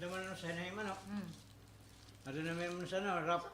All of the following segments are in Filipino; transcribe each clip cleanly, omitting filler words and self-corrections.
naman ano sa naman, no? Ano naman sa ano, rap.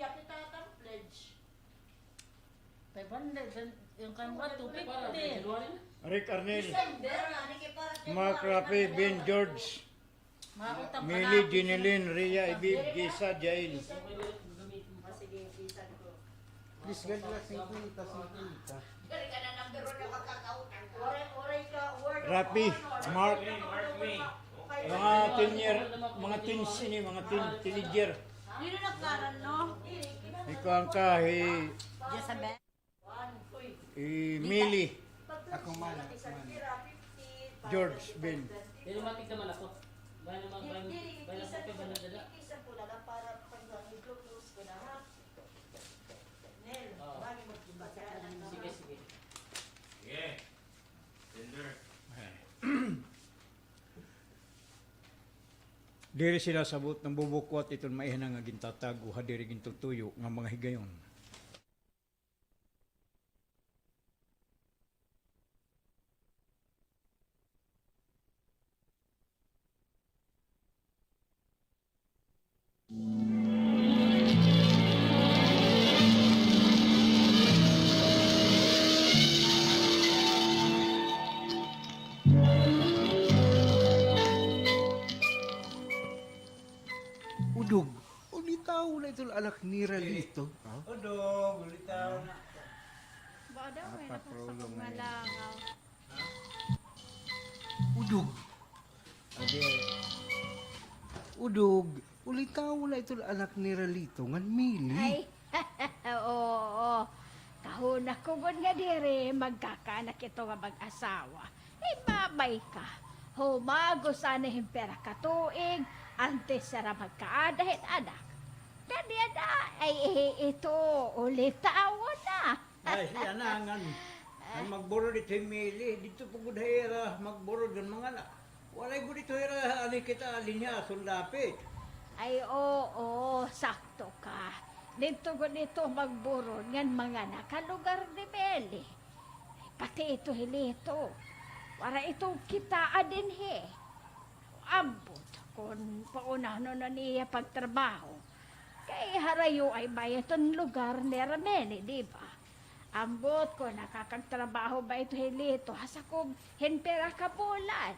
Kita kan pledge. 500 yung kamera 250. Rick Arnel, December. Mark Rafi, Ben George, Mautang Mili, Ginilin, Ria, Ibib, Gisa, Jail. Please, ganun lang 50. Rafi, Mark, mga tenyer, mga teens ini, mga teenager. Dino nagkaran, no? Ikaw ang kahi, Jezabel. Mili, Ako man. George, Ben. Pero matik naman ako. Bayan naman, bayan ako kay Banadala. Sige, sige. Sige. Tender. Diri sila sabot ng bubukwat iton maihan nga gintatag o hadiri gintutuyo nga mga higayon. Udog. Ulitaw na ito anak ni Ralito. Odo, bulitaw na. Ba daw may Apa, prolo nakasakong ngayon. malangaw. Udog. Ade. Udog. Ulitaw na ito anak ni Ralito. Ngan mili. Ay, oo. Kahuna ko gud nga dire magkakaanak ito nga mag-asawa. Ay, babay ka. Humago sana himpera katuig, antes sara magkaadahit anak. Kadiada, ay ito, ulit tawon na. Ay, siya na nga. Ang magburo dito yung mili, dito po gudahira, magburo ng mga na. Walay ko dito hira, ali kita, alinya, sundapit. Ay, oo, sakto ka. Dito ko dito magburon ngan mga nakalugar ni Meli. Pati ito hilito. Para itong kita din he. Ambot kung paunahon na niya pagtrabaho. Kay harayo ay bayatong lugar ni Rameli, di ba? Ambot ko nakakagtrabaho ba ito hilito. Hasa kong henpera kabulan.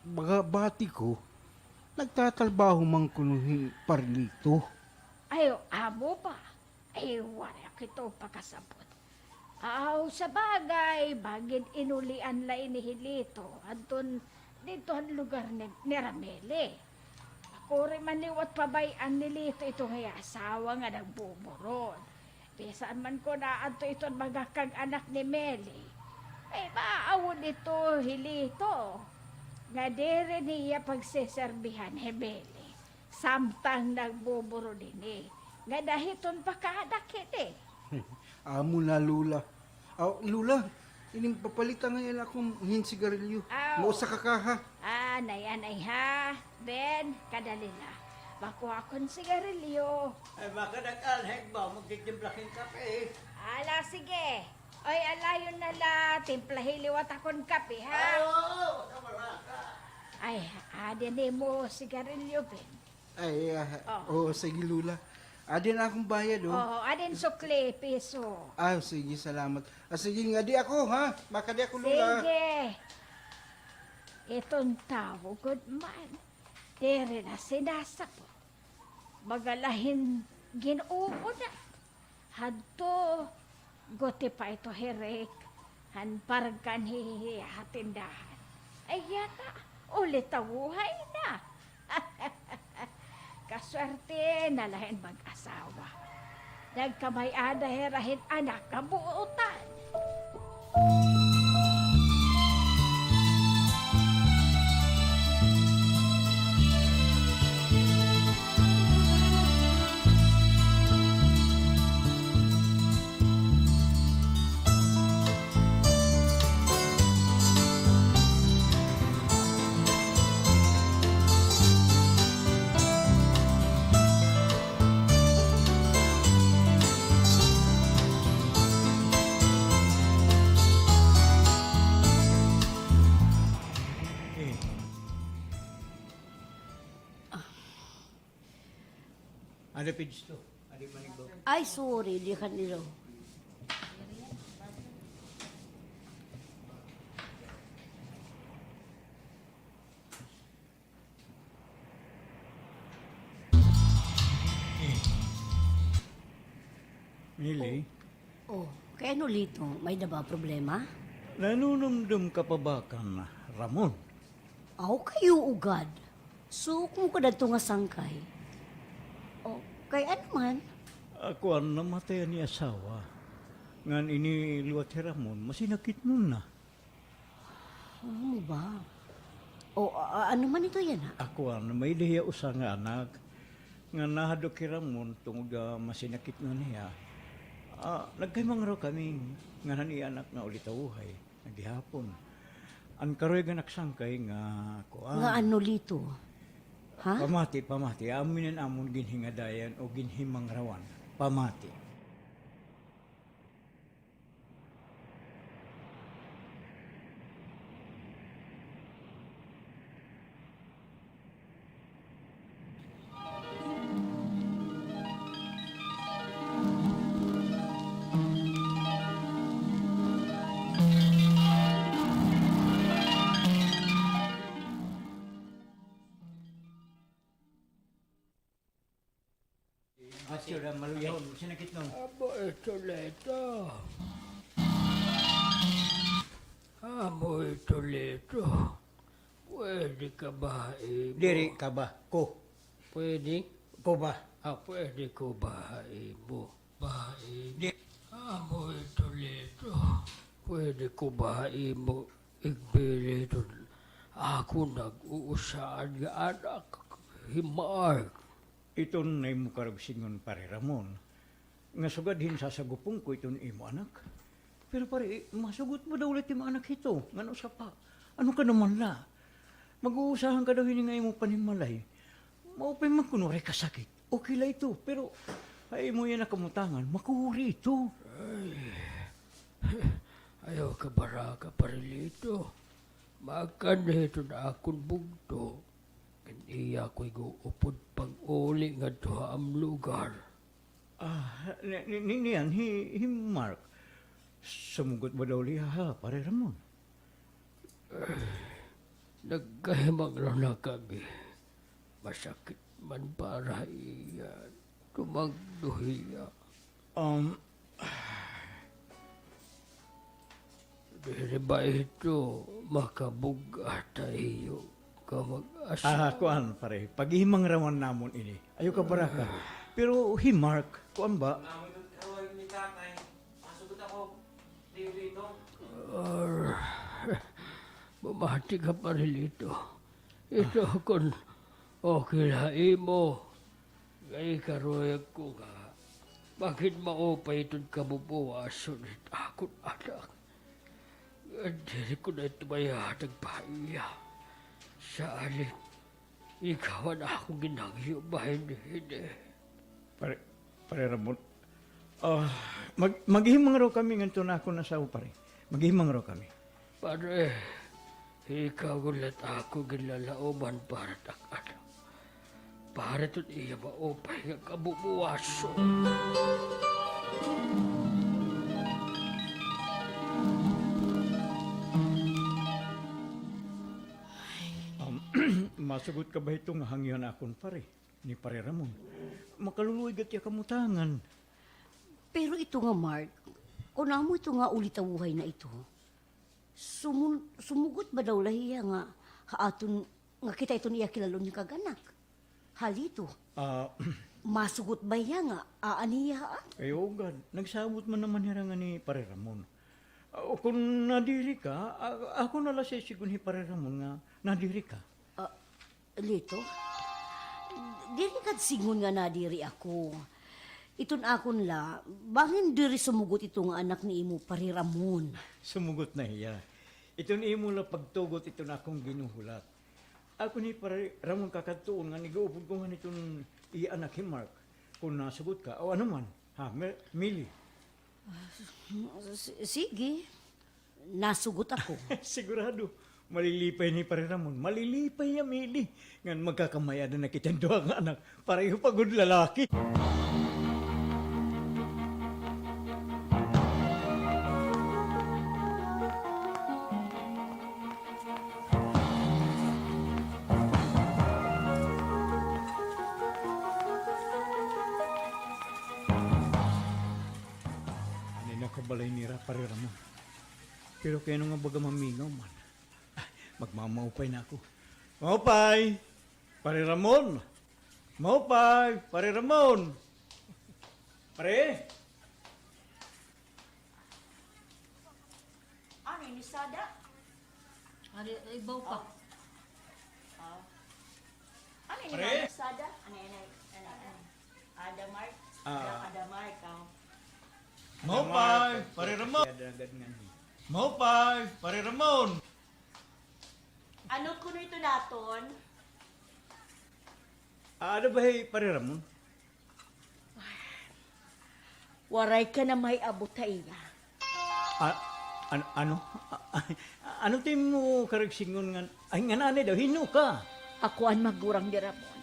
Baga bati ko. Nagtatalbaho mang kunuhi parlito. Ay, amo ba? Ay, wala kito pagkasabot. Aw, sa bagay, bagid inulian la inihilito. Anton, dito ang lugar ni Rameli. Ako rin maniwat pabayan nilito ito ngay asawa nga nagbuburon. Pisaan man ko na anto ito ang magakag anak ni Meli. Ay, maawon ito, hilito. Nga dire niya pagsiserbihan ni Meli. Samtang nagbuburo din eh. Nga dahiton pa kadakit eh. Amo na lula. Lula, ining papalitan ngayon akong hinsigarilyo. Aw. Mausa ka ha. Nayan ay ha. Ben, kadali na. Makuha akong sigarilyo. Ay, baka nag-alheg ba, magtitimpla-king kape. Ala, sige. Oy, alayon na la. Timplahiliwat akong kape, ha? Oo, wala ka. Ay, adin mo sigarilyo, Ben. Ay, Oh. sige lula. Adin akong bayad Oo, adin sukli, piso. Sige, salamat. Sige nga di ako ha. Baka di ako lula. Sige. Itong tao, good man. Dere na sinasapo. Magalahin ginuunan. Hadto, gote pa ito herek. Han parkan hatindahan. Ay yata, ulit tawuhay na. Kaswerte na lahin mag-asawa. Nagkamay-ada herahin anak kabuutan. Eh, ada page to. Ada manigdo. Ay, sorry, di kanilo. Mili, Oh, kaya ano lito? May daba problema? nanunumdum ka pa ba kan Ramon? Aw, kayo ugad. So, kung ka dito nga sangkay. Oh, kay ano man? Ako ang namatay ni asawa. Ngan ini luwat si Ramon, masinakit nun na. Ano ba? O, ano man ito yan ha? Ako ang may diya usa nga anak. Nga nahadok ki Ramon tungod masinakit nun niya. Nagkaymang raw kami nga ni anak nga ulit awuhay. Nagihapon. Ang karoy nga nagsangkay nga kuan. Nga ano lito? Ha? Pamati. Aminin amon ginhingadayan o ginhimang rawan. Pamati. Asyo na maluyahon, sinakit nun. Abo ito leto. Amo ito leto. Pwede ka ba ibo? Diri ka ba? Ko. Pwede? Ko ba? Pwede ko ba ibo? Ba ibo? Di. Amo ito leto. Pwede ko ba ibo? Igbilito. Ako nag-uusaan nga anak. Himar. Ito na imo karagsingon pare Ramon. Nga sugadhin sasagupong ko ito imo anak. Pero pare, masugot mo daw ulit imo anak ito. Ngano sa pa? Ano ka naman la? Mag-uusahan ka daw yun nga imo panimalay. Maupay man kunwari kasakit. Okay la ito. Pero ay mo yan nakamutangan. Makuhuri ito. Ayaw ka baraka parilito. Magkanito na akong bugto. Iya ko'y upod pang uli nga to am lugar. Niyan, Mark. Sumugot ba daw liha ha, pare Ramon? Nagkahimang na kami. Masakit man para iya. Tumagduhiya. Dili ba ito makabuga tayo? Kamag-asa. Kuan pare, paghihimang rawan namon ini. Ayo ka baraka. Pero Mark, kuan ba? Namoy ko karoy ni tatay. Masugot ako. Dito. Bumati ka pa rin ito. Ito kung okay na imo. Ngay karoyag ko nga. Bakit maupay itong kabubuwaso nito akong anak? Hindi ko na ito mayatag pahiya. Sa alin, ikaw na akong ginagyo ba hindi? Pare Ramon. Maghihimang raw kami nganto na ako nasaw pare. Maghihimang raw kami. Pare, ikaw ulit ako ginlalauban para takan. Para ito iya maupay nga kabubuwaso. Masugot ka ba itong hangyan akon pare? Ni pare Ramon. Makaluluy gat ya kamutangan. Pero ito nga, Mark, kung mo ito nga ulitawuhay na ito, Sumugot ba daw lahiya nga haaton nga kita ito niya kilalon niya kaganak? Halito, Ah, masugot ba iya nga aaniya haan? kayo ugad. Nagsabot man naman hirangan ni Pare Ramon. O kung nadiri ka, ako nala sa sigun ni Pare Ramon nga nadiri ka. Lito, diri kad singon nga nadiri ako. Iton akon la, bangin diri sumugot itong anak ni imo Pare Ramon. Sumugot na iya. Ito ni imo la pagtugot ito na akong ginuhulat. Ako ni Pare Ramon kakatuon nga nigaupod ko nga nitong iya anak ni Mark. Kung nasugot ka, o ano man, ha, Millie. Sige, nasugot ako. Sigurado, malilipay ni Pare Ramon. Malilipay niya, Millie. Ngan magkakamaya na nakitang doang nga anak. Pareho pagod lalaki. Ano nakabalay ni Pare Ramon. Pero kaya nga baga mamingaw man. Magmamaupay na ako. Maupay! Pare Ramon! Maupay! Pare Ramon! Pare! Ano ni Sada? Ari, ibaw pa. Ano ni Pare? Sada? Ano? Ada Mark? Ada Mark, Maupay! Pare Ramon! Maupay! Pare Ramon! Ano kuno ito naton? Ano ba Pare Ramon? Waray ka na may abot iya. Ano? Ano tim mo karagsingon nga? Ay nga nanay daw, hino ka. Ako ang magurang ni Ramon.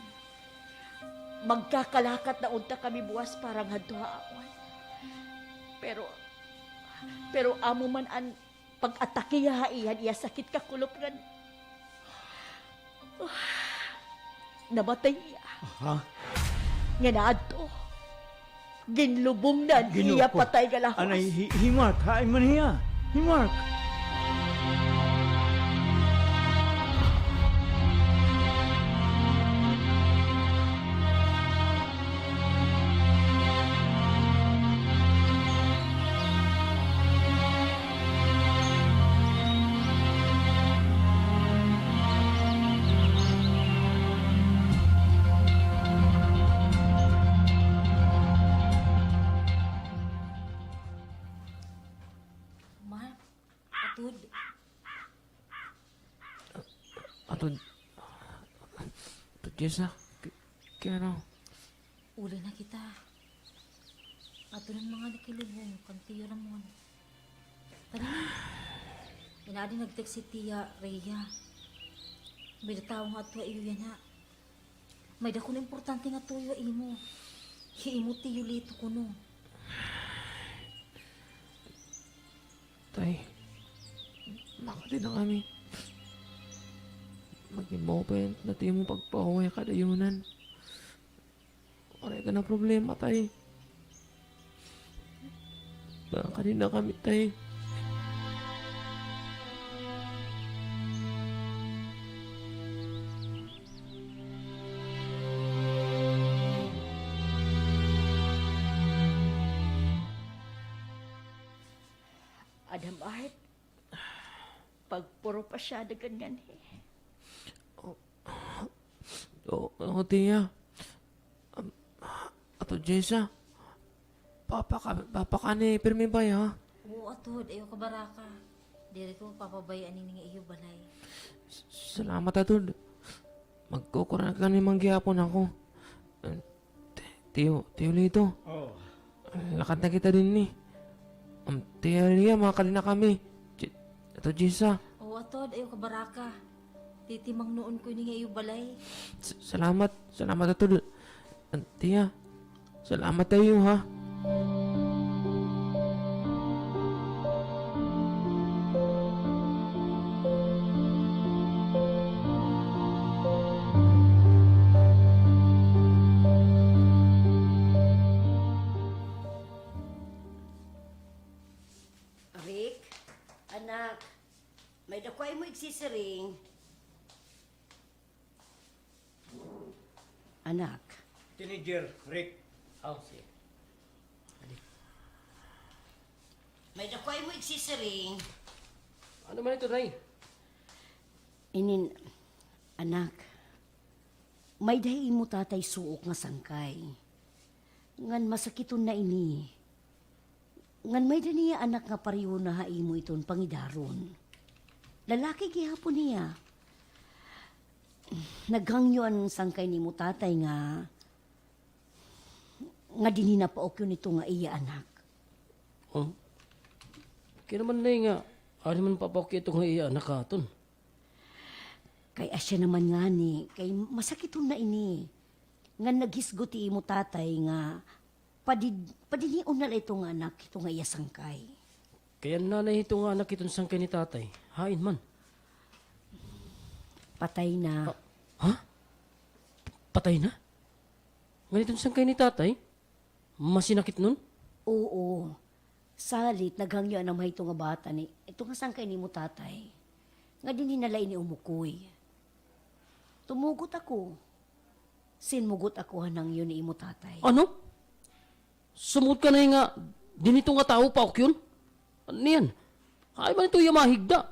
Magkakalakat na unta kami buwas para nga duhaan. Pero amo man ang pag-atake iyan, iya sakit ka kulop nga. Namatay iya. Ha? Nga na ato. Ginlubong na iya Ginoo ko. patay ka lahos. Anay, himark, hain man niya. Himark. Mark, atud. Ato, Jessa, kaya ano? Uli na kita. Ato ng mga nakilubong, kantiyo Ramon. Tari na. Inadi nag-text si Tia Rhea. May tao nga ito iyo yan ha. May dako na importante nga ito imo. Hiimo tiyo lito kuno. Tay, makati na kami. Mag-imopent na tayo mo pagpauwi kadayunan. Wala ka na problema, tay. Baka na kami, tay. Adam Art, pagpuro pa siya na ganyan eh. Oo, tiya. Ato, Jessa. Papa ka ni Pirmi ba, ha? Oo, atod. Ayaw ka baraka. Diri ko papabayaan ni nga iyo balay. Salamat, atod. Magkukuran ka ni manggihapon ako. Tiyo Lito. Oh. Lakad na kita din ni. Tiya Lia, makakali na kami. Ato, Jessa. Oo, atod. Ayaw ka baraka. Titimang noon ko ni nga iyo balay. Salamat. Salamat, atod. Tiya, salamat tayo, ha? Rick, anak, nagsisiring. Anak, Teenager, Rick. Oh, sige. may nakuhay mo nagsisiring. Ano man ito, Nay? Inin, anak, may dahi mo tatay suok nga sangkay. Ngan masakiton na ini. Ngan may daniya anak nga pariho na hai mo iton pangidaron. Lalaki gihapon niya. Naghangyo ang sangkay ni mo tatay nga dinhi na paokyo nito nga iya anak. Oh. Kaya naman, Nay, nga. Ano man papakit ito nga iya, nakaton. Kay asya naman nga ni, kay masakiton na ini. Nga naghisgot mo tatay nga padinion na ito nga anak, ito nga iya sangkay. Kaya nanay ito nga anak itong sangkay ni tatay. Hain man. Patay na. Ha? Patay na? Ganitong sangkay ni tatay? Masinakit nun? Oo. Salit, naghangyo na may ito nga bata ni, ito nga sangkay ni mo tatay. Nga din hinalay ni umukoy. Tumugot ako. Sinmugot ako hanang yun ni imo tatay. Ano? Sumut ka na nga, dinito nga tao pa yun? Ano yan? Ay ba nito yung mahigda?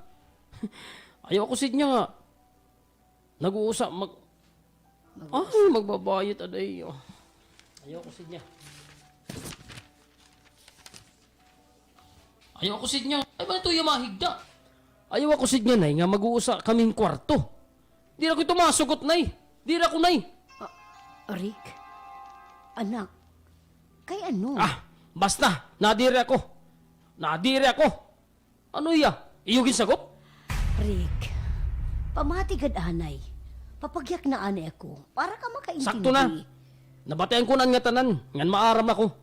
Ayaw ko niya nga. Nag-uusap, magbabayot aday. Ayaw ko niya. Ayaw ko niya. Ay ba nito yung mahigda? Ayaw ako niya, Nay, nga mag-uusap kaming kwarto. Di na ko ito masugot, Nay. Di na ko, Nay. Rick, anak, kay ano? Basta, nadiri ako. Nadiri ako. Ano iya? Iyong sagot? Rick, pamatigad anay. Papagyak na anay ako, para ka makaintindi. Sakto na. Nabatayan ko na nga tanan. Ngan maaram ako.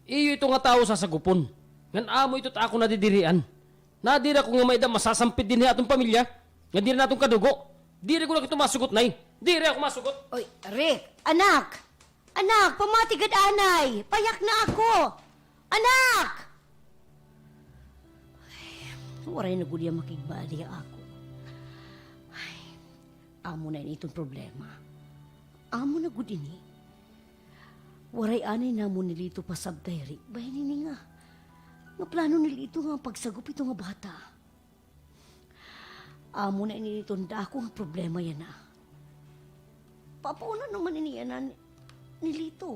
Iyo ito nga tao sasagupon. Ngan amo ito ta ako nadidirian. Nadiri ako nga may da masasampid din atong pamilya. Nga diri natong kadugo. Diri ko lang ito masugot, Nay. Diri ako masugot. Oy, Rick, anak! Anak, pamatigad anay! Payak na ako! Anak! Ay, waray na gulya makigbali ako. Ay, amo na itong problema. Amo na gud ini. Waray anay na mo nilito pa sabday, Rick. Bahay nini nga. Nga plano nilito nga pagsagup ito nga bata. Amo na initong dako nga problema yan na. Papauna naman niya na nilito.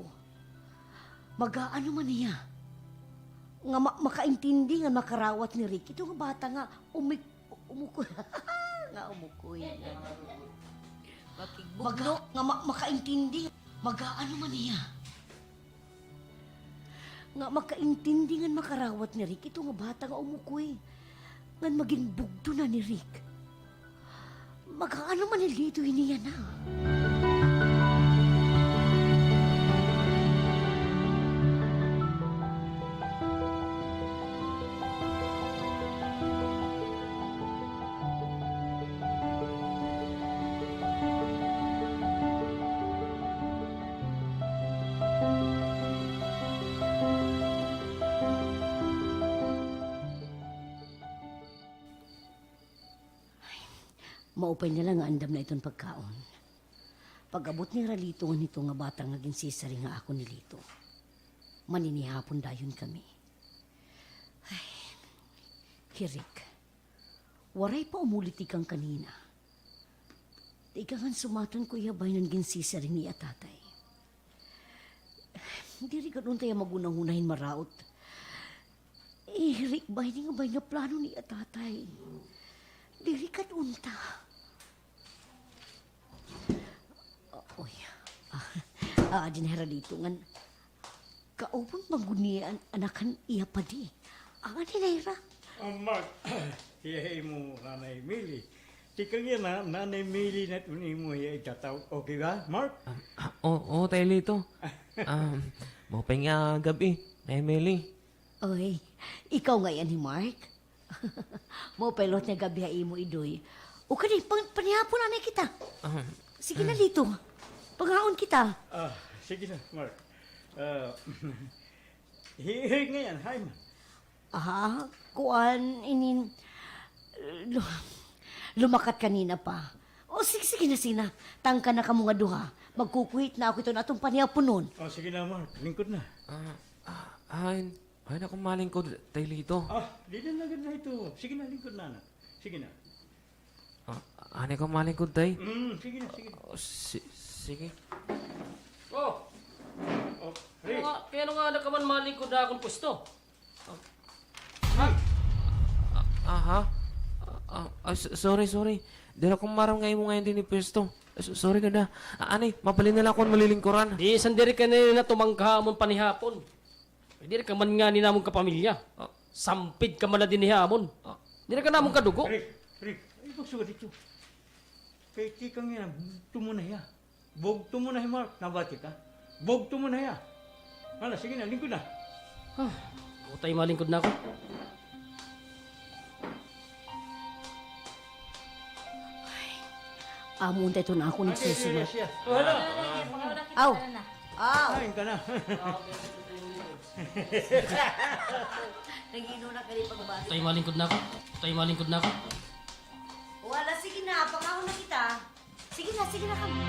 Mag-aano man niya. Nga makaintindi nga makarawat ni Rick. Ito nga bata nga umukoy. Nga umukoy. Nga makaintindi. Mag-aano man niya. Nga makaintindi nga makarawat ni Rick. Ito nga bata nga umukoy. Nga maging bugdo na ni Rick. Mag-aano man nilito niya na. Maupay na lang nga andam na itong pagkaon. Pag-abot ni Ralito nga nito nga batang naging sisari nga ako ni Lito. Maninihapon dayon kami. Ay, Hirik, waray pa umulit ikang kanina. Ikaw sumatan ko yabay ng ginsisari ni atatay. Hindi rin ganun tayo magunang-unahin maraot. Hirik, bay nga plano ni atatay. Diri ka unta. Oy. Dinera dito ngan. Kaupon magunian anakan iya pa di. Dinera. Mark, hiyahay mo nanay Mili. Tikang yan na, nanay Mili na tunay mo hiyahay tatawag. Okay ba, Mark? Oo, tayo Lito. Mapay nga gabi, na Emily. Oy, ikaw nga yan ni Mark. Mo pelot niya gabi hai mo idoy. O kani panihapon na kita. Sige na dito. Panghaon kita. Sige na, Mark. Hiyahay nga yan, hi man. Kuan inin Lumakat kanina pa. O sige na sina. Tangka na ka mga duha. Magkukuhit na ako ito na itong panihaponon. Oh, sige na, Mark. Lingkod na. Ay na kumaling ko tayo lito. Di na agad na ito. Sige na, lingkod na, anak. Sige na. Ani kumaling ko tayo. Sige na, sige na. Sige. Oh, Oh, Rick. kaya nga nakaman malingkod na akong pwesto. Aha. Sorry. Dala kong maram ngayon mo ngayon din ni Pwesto. Sorry ka na. Ani, mapalin na lang akong malilingkuran. Di sandiri ka na tumangka amon panihapon. Di ka man nga ni namong kapamilya. Sampid ka man na din ni hamon. Di ka namong kadugo. Rick, ay pagsuga dito. Kay tikang yan, bugto mo na ya. Bugto mo na ya, Mark. Nabati ka? Bugto mo na ya. Hala, sige na, lingkod na. Utay malingkod na ako. Amon tayo na ako nagsusunod. Siya. Aw! Aw! Kain ka na. Nagino na ka rin pagbati. Utay malingkod na ako. Wala, sige na. Pangako na kita. Sige na kami.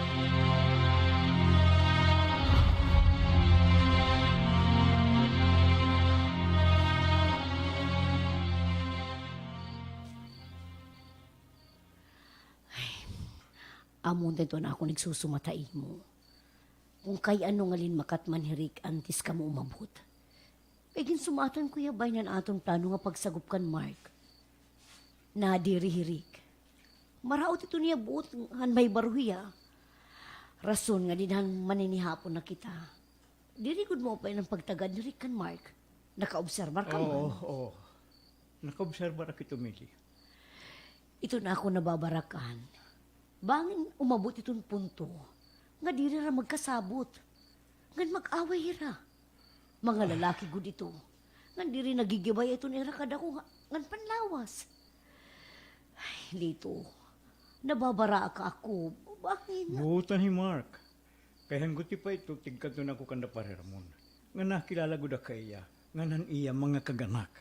Amon dito na ako nagsusumatay mo. Kung kay ano ngalin makat manhirik antis ka mo umabot. Pagin sumatan kuya bay nan aton plano nga pagsagup kan Mark. Nadirihirik. Maraot ito niya buot han may baruhiya. Rason nga dinhan maninihapon na kita. Dirigod mo pa ng pagtagad ni Rick kan Mark. Nakaobserbar ka man. Oo. Nakaobserba na kita, Mili. Ito na ako nababarakan. Bangin umabot itong punto, nga di ra magkasabot, nga mag-away ra. Mga lalaki gud ito, nga di rin nagigibay ito ni kada ko, nga panlawas. Ay, Lito, nababara ka ako, bakit nga? Buutan ni Mark. Kaya hangguti pa ito, tigkadun ako kanda pareramon. Nga nakilala ko da kaya, nga nan iya mga kaganak.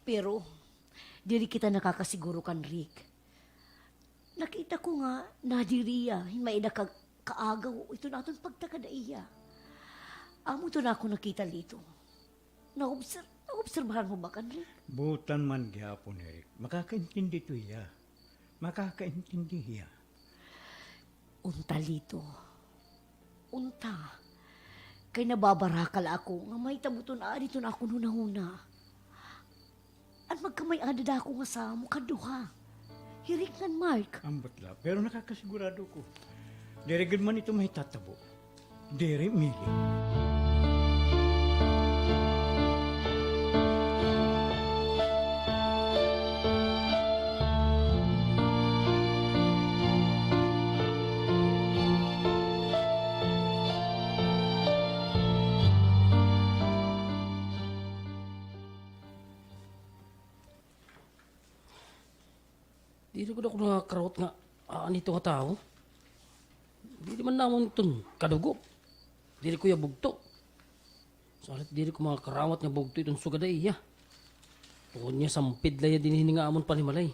Pero, diri kita nakakasiguro kan Rick. Nakita ko nga, nadiriya, may na kaagaw, ito na itong pagtakadaiya. Amo to na ako nakita dito. Naobserbahan mo ba kan Rick? Buutan man gihapon, Eric. Makakaintindi to iya. Makakaintindi iya. Unta lito. Unta. Kay nababarakal ako, nga may tabuton dito na ako nuna-huna. At magkamay adada ako nga sa mukaduha. Hirik nga Mark. Ambot la, pero nakakasigurado ko. Dirigid man ito may tatabo. Dire, Mili. Di ko na ako nakakarot nga anito nga tao. Di man namon itong kadugo. Di ko ya bugto. Salit di ko mga karawat nga bugto itong sugaday iya. Tungkol niya sampid laya din nga amon panimalay.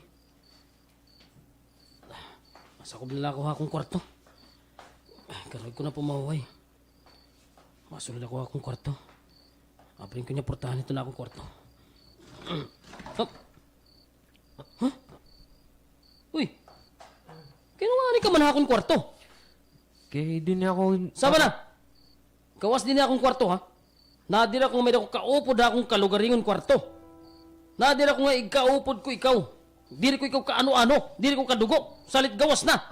Masa ko bilala ko akong kwarto. Karoy ko na pumahuay. Masulad ako akong kwarto. Apring ko niya portahan ito na akong kwarto. Huh? Uy, kaya nga ni ka man akong kwarto? Kaya din ako... Sama na! Gawas din akong kwarto, ha? Nadira kung may ako kaupod akong kalugaringon kwarto. Nadira kung nga ikaupod ko ikaw. Diri ko ikaw kaano-ano. Diri ko kadugo. Salit gawas na!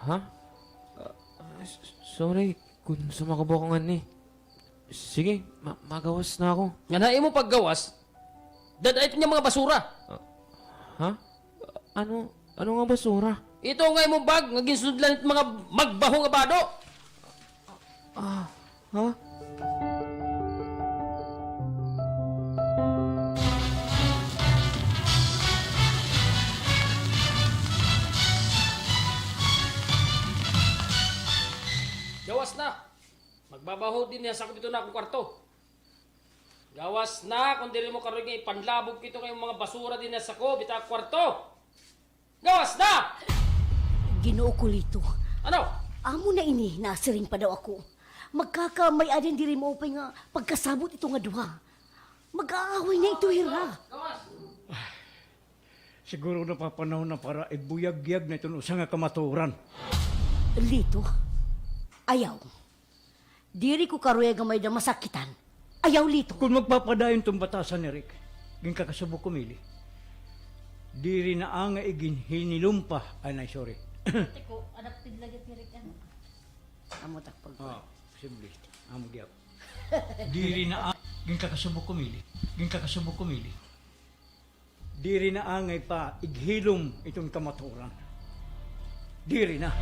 Ha? Sorry, kung sumakabo ko nga ni. Sige, magawas na ako. Nga na mo paggawas, dadait niya mga basura. Ha? Ano nga basura? Ito nga imong bag, nga ginsudlan it mga magbaho nga bado. Ha? Gawas na. Magbabaho din niya sa dito na akong kwarto. Gawas na kung dili mo karoon nga ipanlabog kito ngayong mga basura din niya sa ko, bita kwarto. Gawas na! Ginoo ko Lito. Ano? Amo na ini, nasiring pa daw ako. Magkakamay adin diri mo upay nga pagkasabot ito nga duha. Mag-aaway na ito hira. Siguro napapanahon na para ibuyag-yag na itong usa nga kamaturan. Lito, ayaw. Diri ko karoy nga may da masakitan. Ayaw Lito. Kung magpapadayon itong batasan ni Rick, ging kakasubok kumili. Diri na ang igin hinilumpa. Ay, sorry. Teko, anak tidlagat ni Rick ano? Amo takpag. Simple. Amo gyap. Diri na ang ging kakasubok kumili. Ging kakasubok kumili. Diri na angay pa ighilom itong kamaturan. Diri na.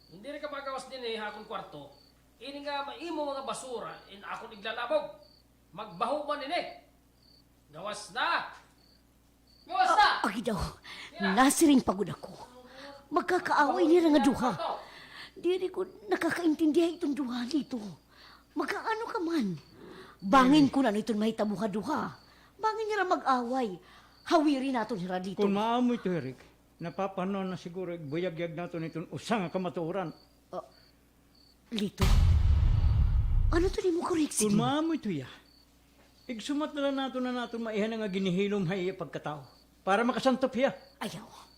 Hindi rin ka magawas din akong kwarto. Ini nga maimo mga basura in akong iglalabog. Magbaho man Gawas na! Gawas na! Agi daw, nasiring pagod ako. Magkakaaway nila nga duha. Diri ko nakakaintindihan itong duha dito. Magkaano ka man. Bangin ko na nito'n mahitabo ka duha. Bangin nila mag-away. Hawiri nato nila dito. Kung maamoy ito, Eric, napapanon na siguro buyag-yag nato nitong usa nga kamaturan. Lito, ano to ni mo korek Kung maamoy ito ya, igsumat na lang nato maihan nga ginihilom hay pagkatao. Para makasantop ya. Ayaw.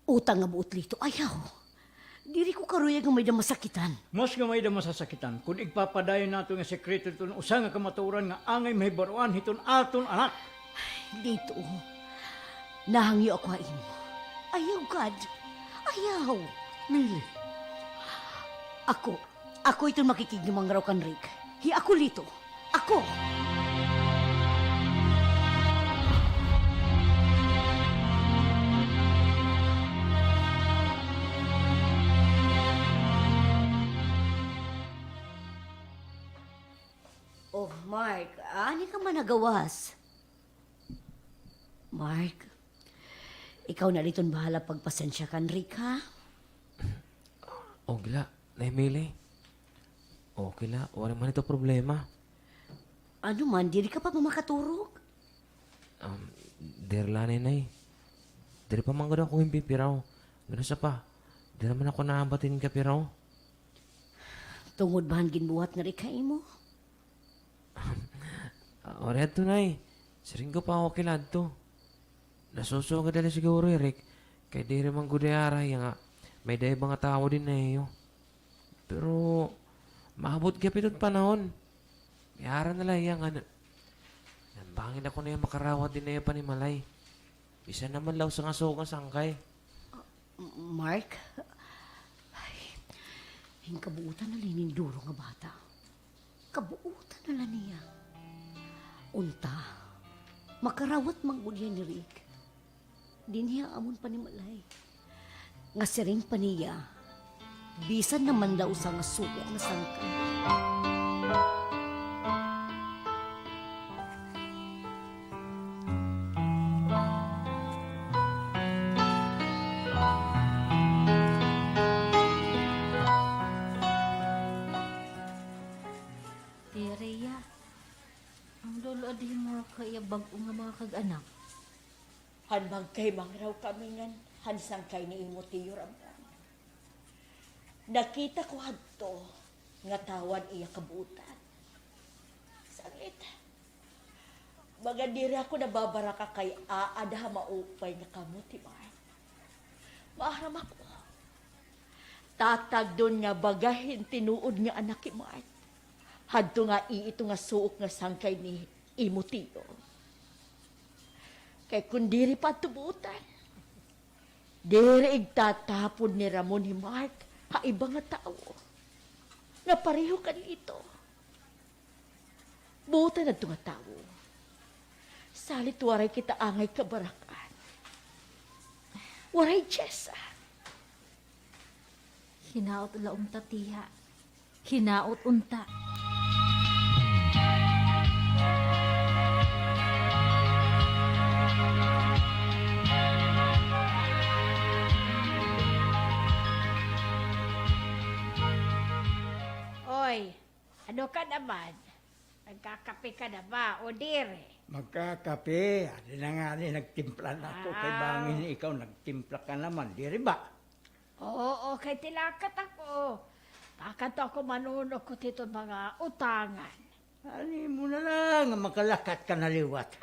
Utang nga buot Lito, ayaw. Diri ko karuyag nga may da masakitan. Mas gamay da masasakitan kung igpapadayon nato nga sekreto itong usa nga kamaturan nga angay may baruan hiton aton anak. Lito, nahangyo ako hain mo. Ayaw, God. Ayaw. Mili, Ako itong makikigimang raw kan Rick. Ako Lito. Ako. Oh, Mark, ani ka man nagawas? Mark, ikaw na liton bahala pagpasensya kan Rick, ha? O gila, na Emily. Okay la, wala man ito problema. Ano man, diri ka pa makaturog? Derlanay na eh. Dari pa man gano'n ako yung pipiraw. Gano'n sa pa. Di naman ako naambatin ka piraw. Tungod bahan ginbuhat na rikay mo? Oread to na eh. Siring ko pa ako kilad to. Nasuso ka dali siguro eh, Rick. Kaya di rin man gudayara nga. May dahil mga tao din na iyo. Pero, maabot ka pitong panahon. Mayara na lang yan. Nambangin ako na yung makarawat din na yung panimalay. Isa naman law sa nga sangkay. Mark? Ay, Yung kabuutan na lininduro nga bata. Kabuutan na lang niya. Unta, makarawat manggudya ni Rick. Di niya amon pa ni Malay. Nga siring pa niya, bisan naman daw sa nga suok na sangkay. Tia Rhea, ang lolo adi mo kaya bago nga mga kag-anak. Hanbag kay raw kami ngan, hansang kay ni imo tiyo Ramon. Nakita ko hadto, nga tawan iya kabutan. Sangit. Baga diri ako nababara ka kay aada maupay nga kamuti ba. Maaram ako. Tatag doon nga bagahin tinuod nga anak ki Mark. Hadto nga ito nga suok nga sangkay ni imo tiyo. Kay kung diri pa tubutan, diri igtatapon ni Ramon ni Mark, kaiba nga tao. Nga pareho ka ito. Buta na ito nga tao. Salit waray kita angay kabarakan. Waray Jessa. Hinaot la unta tiya. Hinaot unta. Oy, ano ka naman? Nagkakape ka na ba o dire? Magkakape. Adi na nga ni nagtimpla na ako. Kay bangin ikaw, nagtimpla ka naman. Di rin ba? Oo, kay tilakat ako. Bakit ako manunok ko dito mga utangan? Ani mo na lang, makalakat ka na liwat.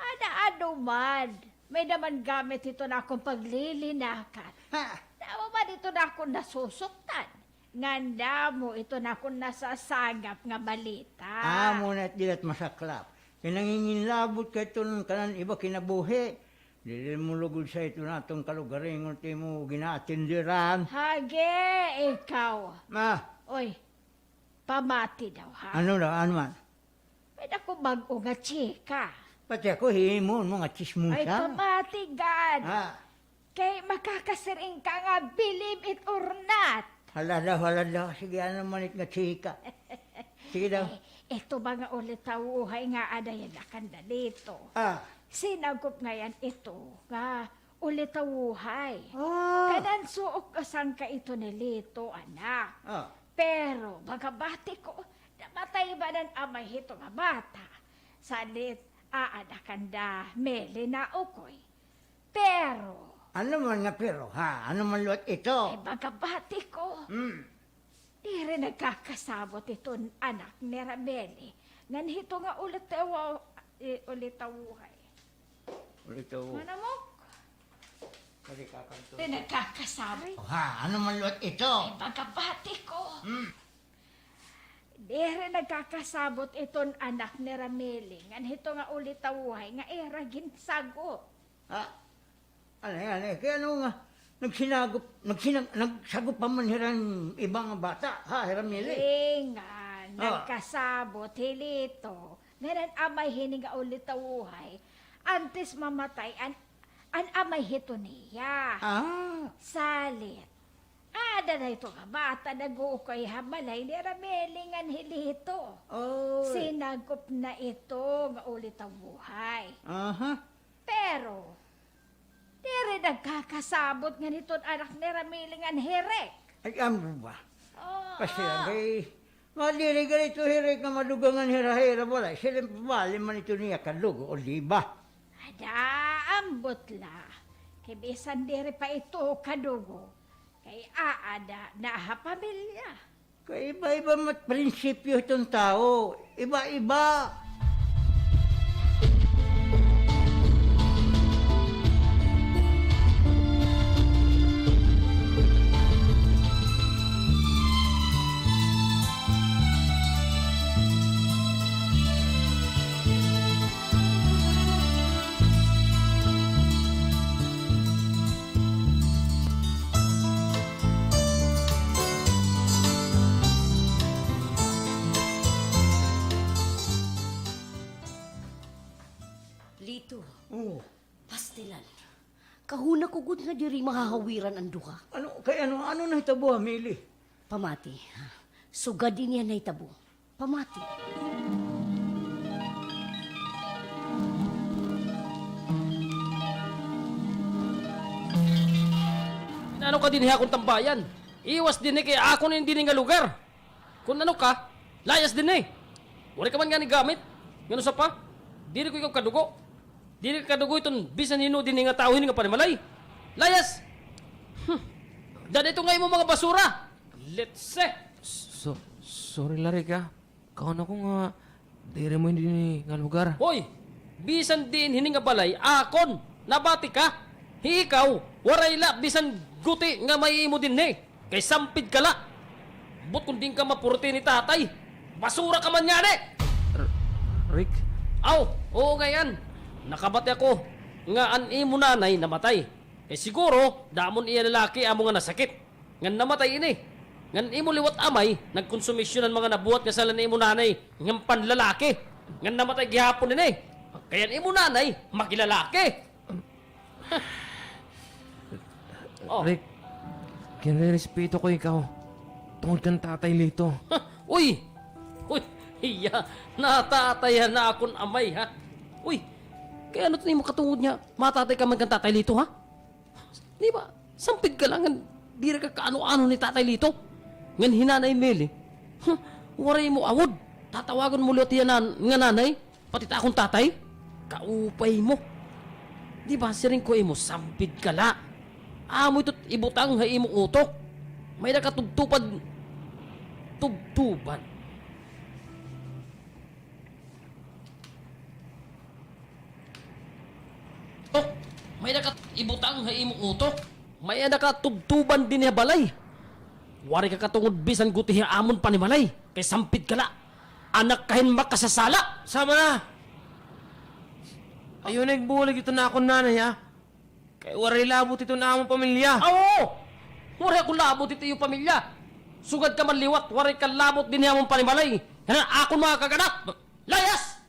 Ano man. May naman gamit ito na akong paglilinakan. Ha? Nawa ba dito na ako nasusuktan? Nganda mo, ito na ako nasasagap nga balita. Muna at dilat masaklap. Kinanginginlabot ka ito ng kanan iba kinabuhi. Dili mo lugod sa ito na itong kalugaring unti mo ginatindiran. Hage, ikaw. Ma, Oy, pamati daw ha. ano daw, ano man? May ako bago nga chika. Pati ako himon mga Ay, chismusa. pamati gad. Ha? Kay makakasiring ka nga, believe it or not. Hala daw. Sige, ano naman it nga chika. Sige daw. Ito ba nga ulit tawuhay nga adayan na kanda dito. Sinagop ngayon ito nga ulit tawuhay. Kanan suok kasang ka ito nilito, anak. Pero, magabati ko, namatay ba ng amay ito nga bata? Salit, aadakanda, meli na ukoy. Pero, Ano man nga pero, ha? Ano man luat ito? ay magabati ko, di rin nagkakasabot ito anak ni Rameli. Ngan hito nga ulit tawuhay. Ulit ito. Ano mo? Pwede kakanto. Di nagkakasabot. Ha? Ano man luat ito? Ay magabati ko. Di rin nagkakasabot itong anak ni Rameli. Ngan hito nga ulit tawuhay nga era ginsago. Ha? Ano, kaya ano nga, nagsagop pa man hiran ibang bata, ha, hiram nila. Nga, nagkasabot, hilito. Ngayon amay hining nga ulit tawuhay. Antes mamatay, an amay hito niya. Salit. Ada na ito nga bata, nag-uukay hamalay ni Ramelingan hilito. Sinagop na ito nga ulit tawuhay. Pero, di rin nagkakasabot nga nito't anak ni Ramelingan hirek. Ay, amo ba? Kasi agay, madiri ganito hirik na madugangan hira-hira wala. Sila pabali man ito niya kalugo, o di ba? Ada, ambot la. Kay bisan diri pa ito kadugo. Kay aada na pamilya. Kaya iba-iba mat prinsipyo itong tao. Iba-iba. Ilan? Kahuna ko gud nga diri mahahawiran ang duha. Ano nahitabo, Mili? Pamati. Sugad din yan na itabo. Pamati. Ano ka din akong tambayan? Iwas din kaya ako na hindi nga lugar. Kung ano ka, layas din wala ka man nga ni gamit. Ngano sa pa? Dili ko ikaw kadugo. Dili ka kadugo iton bisan hino din nga tao nga panimalay. Layas! Dan ito nga imo mga basura. Let's say. Sorry Larik ah. Kaon ako nga, dire mo hindi nga lugar. Hoy! Bisan din hini nga balay, akon! Nabati ka! Ikaw, waray la, bisan guti nga may imo din Kay sampid ka la! But kung din ka mapurti ni tatay, basura ka man nga Rick? Aw, oo nga yan. Nakabati ako nga an imo nanay namatay. Siguro, damon iya lalaki amo nga nasakit. Ngan namatay ini. Ngan imo liwat amay, nagkonsumisyon ng mga nabuhat nga sala ni imo nanay, ngan panlalaki. Ngan namatay gihapon ini. Kaya imo nanay, makilalaki. Oh. Rick, kinrerespeto ko ikaw. Tungod kang tatay Lito. Uy! Uy! Iya, natatayan na akong amay, ha? Uy! Kaya ano ito mo katungod niya? Matatay ka man kang tatay Lito, ha? Di ba? Sampid ka lang, di ka kaano-ano ni tatay Lito. Ngan hinanay Meli. Waray mo awod. Tatawagan mo liot yan nga nanay, pati ta akong tatay. Kaupay mo. Di ba, siring ko imo, sampid ka la. Amo ito't ibutang ha imo utok. May nakatubtupad. Tubtuban. Oh, may ibutang ha imo utok. May nakatubtuban din ha balay. Wari ka katungod bisan guti ha amon panimalay. Kay sampid ka la. Anak kahin makasasala. Sama na! Ayun, nagbulag ito na akong nanay ha. Kaya waray labot ito na among pamilya. Oo! Waray akong labot ito yung pamilya. Sugad ka man liwat, waray ka labot din niya mong panimalay. Yan ako mga kaganak. Layas!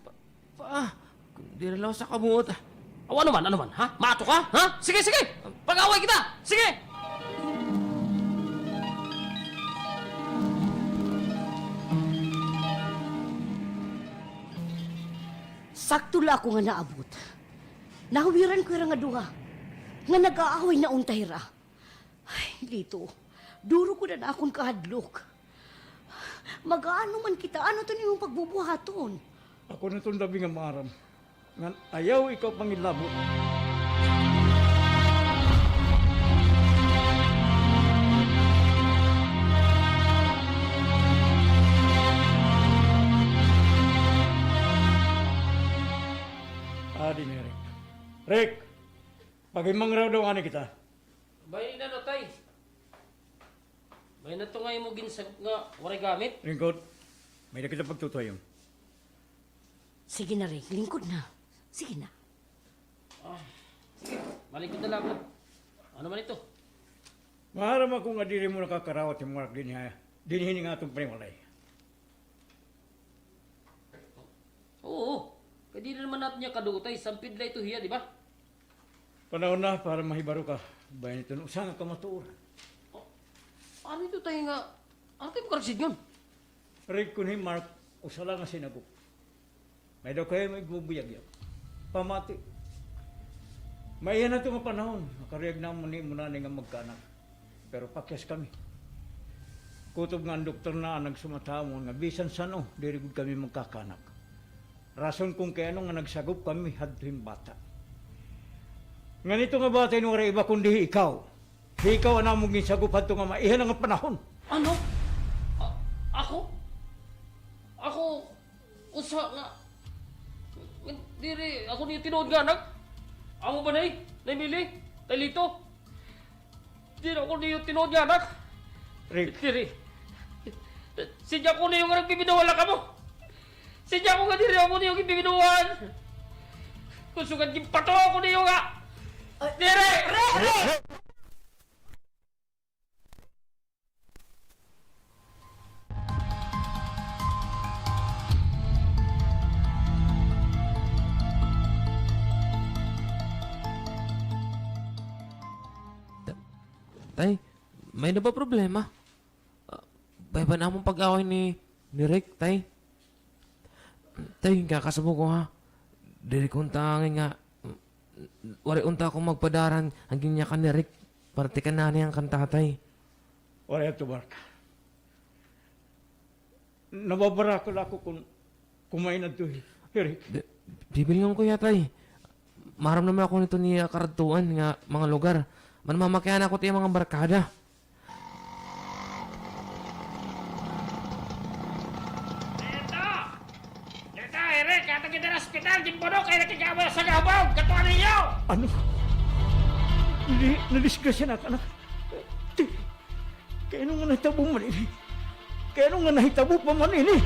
Di rin lang sa kabuot. Ano man, ha? Mato ka? Ha? Sige! Pag-away kita! Sige! Sakto la ako nga naabot. Nahawiran ko nga duha. Nga nag-aaway na untay ra. Ay, Lito, duro ko na akong kahadlok. Mag-ano man kita, ano to niyong pagbubuhaton? Ako na itong labi nga maram. Ngan ayaw ikaw pangilabot. Adi ni Rick. Rick! Pagimang raw daw ani kita. Bayin na no, tay. Bayin na to nga mo ginsag nga waray gamit. Lingkod, may na kita pagtutoy yun. Sige na, Rick. Lingkod na. Sige na. Sige, malikod na lang. Ano man ito? Maharam ako nga diri mo nakakarawat yung mga dinhini nga itong panimalay. Oo. Kaya di na naman natin niya kadutay. Sampid la ito hiya, di ba? Panahon na para mahibaro ka. Bayan ito, saan ka matuuran? Ano ito tayo nga? Ano tayo karsid yun? Rick kun Mark, usala nga sinagok. May daw kayo may gubuyag-yag. Pamati. May yan na ito nga panahon. Nakariyag na muna nga magkanak. Pero pakyas kami. Kutob nga ang doktor na nagsumatamon nga bisan sano, dirigod kami magkakanak. Rason kung kaya nga nagsagop kami hadtuhin bata. Nga nito nga bata yung iba kundi ikaw. Ikaw ang namong gisagop hadto nga maihan nga panahon. Ano? Ako? Ako? Usa nga? Diri, ako niyo tinood nga anak? Amo ba nay? Naymili? Taylito? Diri ako niyo tinood nga anak? Rick, Diri. Sidya ko niyo nga nagbibinuwala ka mo. Sidya ko nga diri ako niyo gibibinuwan. Kung sugad yung pato ako niyo nga. Diri! Tay, may na ba problema? Ba na among pag-away ni Rick, tay? Tay, kakasabo ko ha. Dili kong tangin nga. Wari unta akong magpadaran hanggang niya ka ni Rick. Parte ka na niyang kantatay. Wala ito, Barka. Nababara ko ako kung kumain na ito, Eric. Bibilingan ko yatay. Maram naman ako nito ni karatuan nga mga lugar. Manmamakayan ako tayo mga barkada. Dito, Eric, katang kita na hospital, ginpuno kayo nakikawal sa gabaw, katuwa ninyo! Ano? Nadisgrasya na, anak. Kaya nung nga nahitabo man ini. Kaya nung nga nahitabo pa man ini.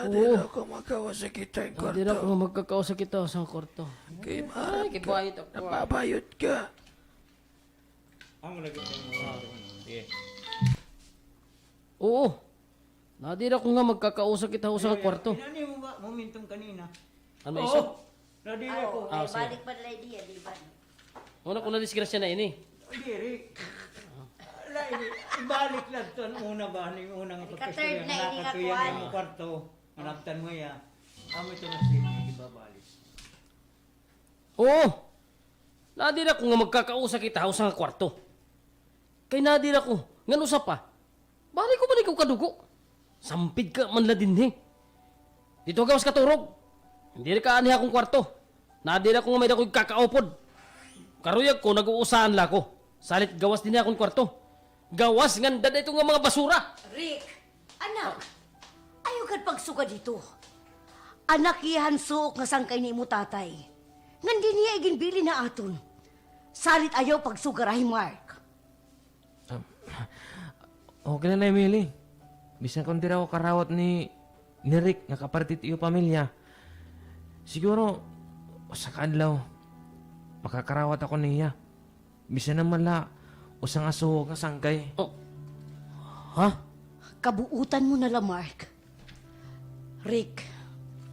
Hindi na ako magkawasa kita yung Hindi na ako magkakausa kita sa kwarto. Kay Ay, kibayot ako. nababayot ka. Ang lagi ko mo. Oo. Nadira ko nga magkakausa kita sa kwarto. Inani mo ba? Momentum kanina. Ano isa? Nadiri ako. Ay, sige. balik pa nila diya, di ba? Una ko na disgrasya na ini. Diri. Ala, ibalik lang ito. Ang una ba? Ang unang pagkastorya. Ika-third na, hindi ka Nakatuyan kuwan. mo kwarto. Manaptan mo ya. Amo ito na siya. Ibabalik. Oo. Nadira ko nga magkakausa kita sa kwarto. Kay nadira ko. Ngano sa pa? Bari ko man ikaw kadugo. Sampid ka man la dinhi. Dito gawas katurog. Hindi ka ani akong kwarto. Nadira ko nga may dakoy kakaupod. Karuyag ko nag-uusahan la ko. Salit gawas din akong kwarto. Gawas nganda ito nga mga basura. Rick, anak, ayaw kad pagsuka dito. Anak iyan suok nga sangkay ni mo tatay. Ngandi niya iginbili na aton. Salit ayaw pagsugarahi, Mark. Okay na Emily. Bisan kung di raw karawat ni Rick nga kapartit iyo pamilya. Siguro, sa kadlaw, makakarawat ako niya. Bisan naman la, usang aso nga sangkay. Oh. Ha? Kabuutan mo na la, Mark. Rick,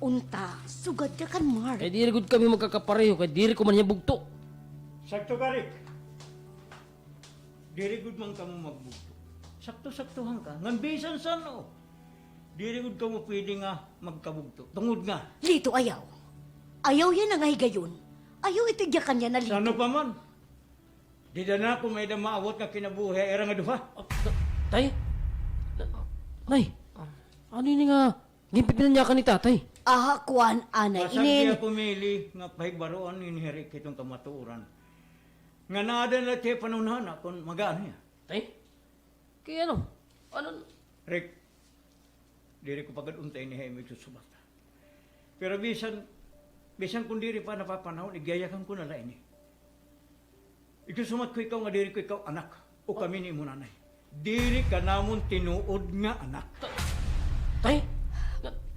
unta, sugad ka kan, Mark. Kay diri gud kami magkakapareho, kay diri ko man niya bugto. Sakto ka, Rick. Diri good man ka mo magbugto. Sakto-saktuhan ka. Ngan bisan san o. Diri good ka mo pwede nga magkabugto. Tungod nga. Lito ayaw. Ayaw yan ang higayon. Ayaw itigyakan niya na lito. Sano pa man? Di na ako may maawat nga kinabuhi. Era nga duha. Tay? Nay, ano yun nga? Gimpit na niya ka ni tatay. Aha, kuan, anay, Masang inin. diya pumili nga pahigbaroan ni Rick itong kamaturan. Nga naada na tiya panunhana kung mag-ano ya. Tay? Kaya ano? Ano? Rick, diri ko pagad-untay ni Jaime susubata. Pero bisan kung diri pa napapanahon, igayakan ko na lain eh. Ikusumat ko ikaw nga diri ko ikaw anak o kami ni mo nanay. Diri ka namon tinuod nga anak. Tay?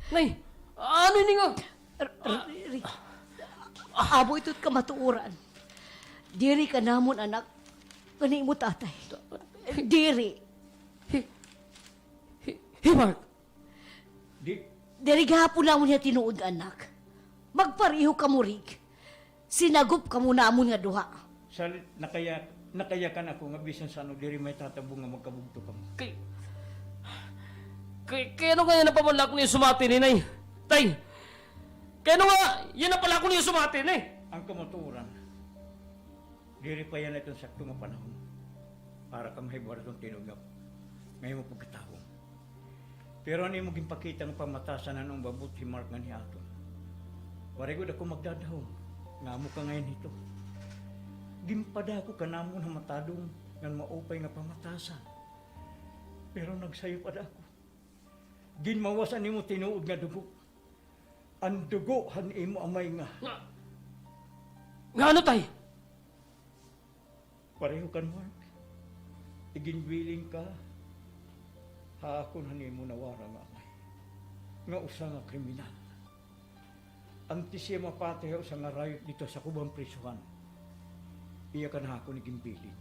Nay, ano yun nga? Rick, abo ito't kamatuuran. Diri ka namon, anak. Gani mo tatay. Diri. Hey, Mark. Diri gahapon namon niya tinuod, anak. Magpariho ka mo, Rick. Sinagop ka mo namon nga duha. Salit nakayakan ako nga bisan sa ano diri may tatabong nga magkabugto ka mo. Kaya ano kaya na pamalak niyo sumati ni Nay? Tay! Kaya ano nga, yan na pala ako niyo sumati ni. Ang kamaturan, Diri pa yan itong sakto nga panahon para kang mahibwara itong tinugap. Ngayon mo pagkatawong. Pero ano yung maging ng pamatasan na nung babut si Mark nga ni Aton. Warigod ako magdadahong. Nga mo ka ngayon ito. Gimpada ko ka na mo na matadong nga maupay nga pamatasan. Pero nagsayo pa ako. Ginmawasan ni mo tinuod nga dugo. Ang dugo han imo amay nga. Nga ano tay? Pareho kan Mark. Iginwiling ka. Haakon han imo nawara nga amay. Nga usa nga kriminal. Ang tisya mapatay sa nga rayot dito sa kubang prisuhan. Iya ka na ako ni gimbilin.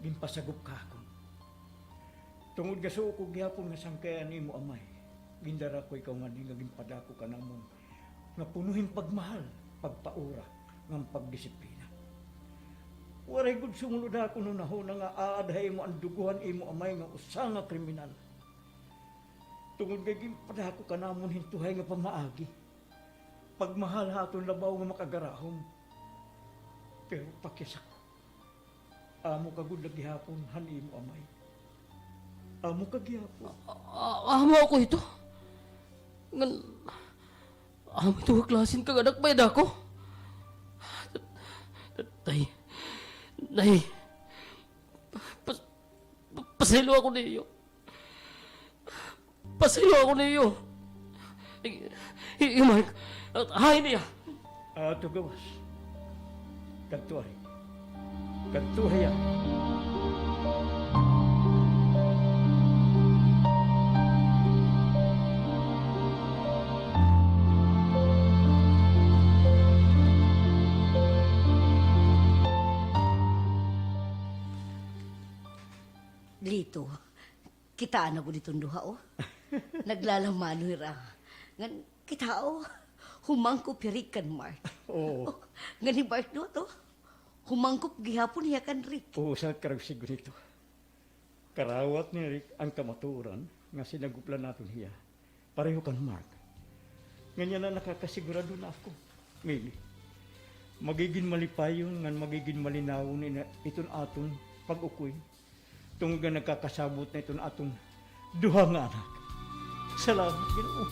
Gimpasagop ka ako. Tungod nga suo ko gyapon nga sangkayan ni mo amay. Gindara ko ikaw nga ni nga gimpadako ka namon. Nga punuhin pagmahal, pagpaura, ng pagdisiplina. Waray gud sumunod ako nung nahuna nga aadahay mo ang duguhan imo amay nga usa nga kriminal. Tungod nga gimpadako ka namon hintuhay nga pamaagi. Pagmahal haton labaw nga makagarahom. Pero pakisak. Amo kagud gihapon han imo amay. Amo kagihapon. Amo ako ito. Ngan, amo ito ang klasin kang anak bayad ako. Nay, pasilo ako niyo. Pasilo ako niyo. Mark, hay niya. Ato gawas. Kantuhay. Kantuhay yan. Lito, kitaan ako ditong duha, oh. Naglalamano ra. Ngan, kita, oh. Humangkop hirik kan Mark. Oo. Oh, nga ni Mark do, to. Humangkop gihapon hiya kan Rick. Oo, sa karagsigo nito. Karawat ni Rick ang kamaturan nga sinaguplan natin hiya. Pareho kan Mark. Ganyan na nakakasigurado na ako. Mili. Magiging malipayon nga magiging malinawon na iton aton pag-ukoy. Tungod nga nagkakasabot na iton aton duha nga anak. Salamat, Ginoo.